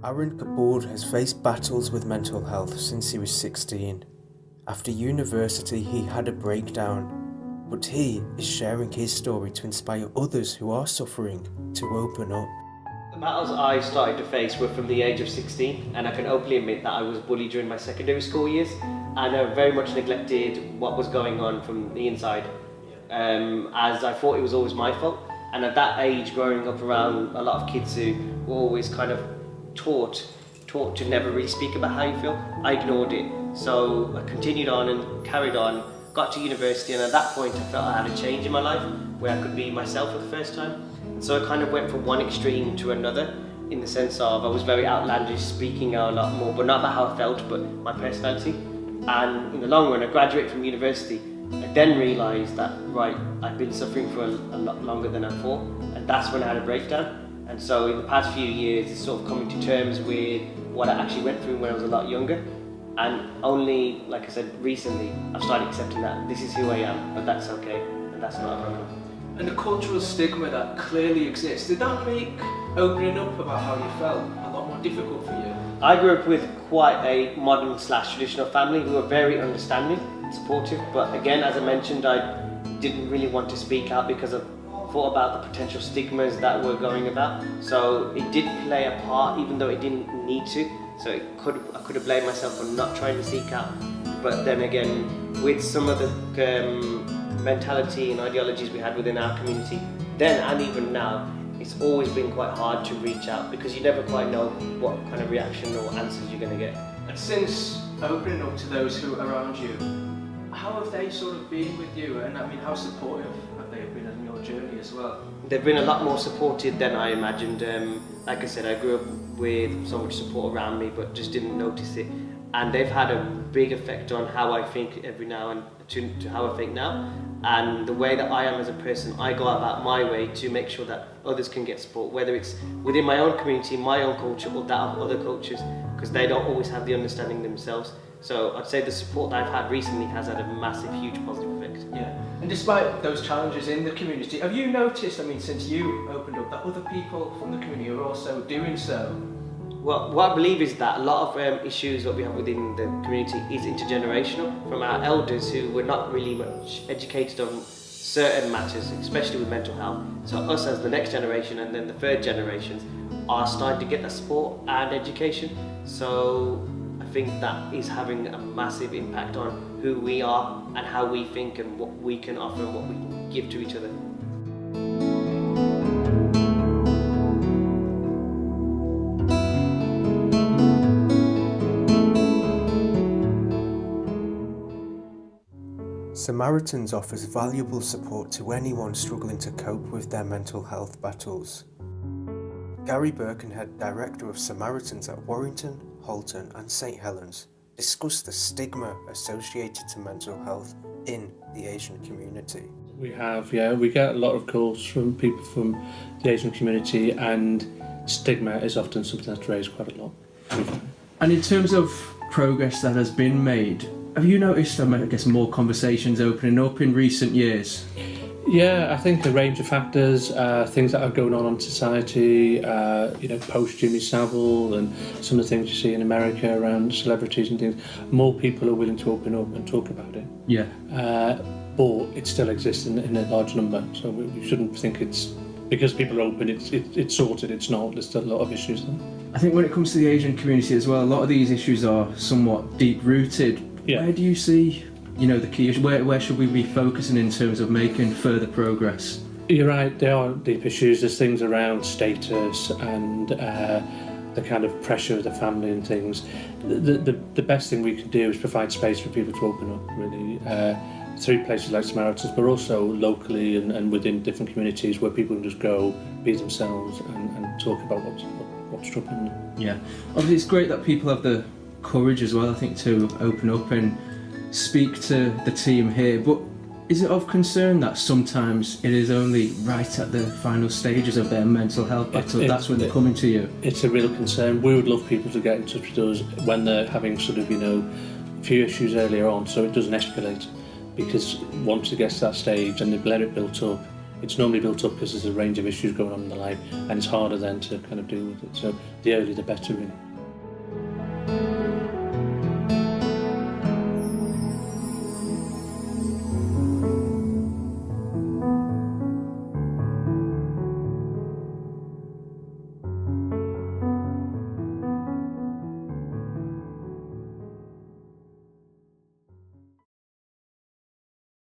Arun Kapur has faced battles with mental health since he was 16. After university, he had a breakdown, but he is sharing his story to inspire others who are suffering to open up. The battles I started to face were from the age of 16, and I can openly admit that I was bullied during my secondary school years, and I very much neglected what was going on from the inside, as I thought it was always my fault. And at that age, growing up around a lot of kids who were always kind of taught to never really speak about how you feel, I ignored it. So I continued on and carried on, got to university, and at that point I felt I had a change in my life where I could be myself for the first time. And so I kind of went from one extreme to another, in the sense of I was very outlandish, speaking out a lot more, but not about how I felt, but my personality. And in the long run, I graduated from university. I then realised that, right, I've been suffering for a lot longer than I thought, and that's when I had a breakdown. And so in the past few years, it's sort of coming to terms with what I actually went through when I was a lot younger. And only, like I said, recently, I've started accepting that this is who I am, but that's okay, and that's not a problem. And the cultural stigma that clearly exists, did that make opening up about how you felt a lot more difficult for you? I grew up with quite a modern / traditional family who were very understanding, supportive, but again, as I mentioned, I didn't really want to speak out because I thought about the potential stigmas that were going about. So it did play a part, even though it didn't need to. So I could have blamed myself for not trying to seek out. But then again, with some of the mentality and ideologies we had within our community, then and even now, it's always been quite hard to reach out because you never quite know what kind of reaction or answers you're going to get. And since opening up to those who are around you, how have they sort of been with you? And I mean, how supportive have they been in your journey as well? They've been a lot more supported than I imagined. Like I said, I grew up with so much support around me, but just didn't notice it. And they've had a big effect on how I think every now and to how I think now. And the way that I am as a person, I go about my way to make sure that others can get support, whether it's within my own community, my own culture, or that of other cultures, because they don't always have the understanding themselves. So I'd say the support that I've had recently has had a massive, huge positive effect. Yeah. And despite those challenges in the community, have you noticed, I mean, since you opened up, that other people from the community are also doing so? Well, what I believe is that a lot of issues that we have within the community is intergenerational, from our elders who were not really much educated on certain matters, especially with mental health. So us as the next generation and then the third generations are starting to get that support and education. So I think that is having a massive impact on who we are and how we think and what we can offer and what we can give to each other. Samaritans offers valuable support to anyone struggling to cope with their mental health battles. Gary Birkenhead, Director of Samaritans at Warrington, Halton and St Helens, discussed the stigma associated to mental health in the Asian community. We get a lot of calls from people from the Asian community, and stigma is often something that's raised quite a lot. And in terms of progress that has been made, have you noticed, I guess, more conversations opening up in recent years? Yeah, I think a range of factors, things that are going on in society, post Jimmy Savile and some of the things you see in America around celebrities and things. More people are willing to open up and talk about it. Yeah. But it still exists in a large number, so we shouldn't think it's because people are open, it's sorted. It's not. There's still a lot of issues there. I think when it comes to the Asian community as well, a lot of these issues are somewhat deep-rooted. Yeah. Where do you see, the key issue? Where should we be focusing in terms of making further progress? You're right, there are deep issues. There's things around status and the kind of pressure of the family and things. The best thing we can do is provide space for people to open up, really, through places like Samaritans, but also locally and within different communities where people can just go, be themselves and talk about what's troubling them. Yeah. Obviously, it's great that people have the courage as well, I think, to open up and speak to the team here, but is it of concern that sometimes it is only right at the final stages of their mental health battle that's when they're coming to you? It's a real concern. We would love people to get in touch with us when they're having sort of, a few issues earlier on, so it doesn't escalate, because once it gets to that stage and they've let it build up, it's normally built up because there's a range of issues going on in the life, and it's harder then to kind of deal with it. So the earlier the better, really.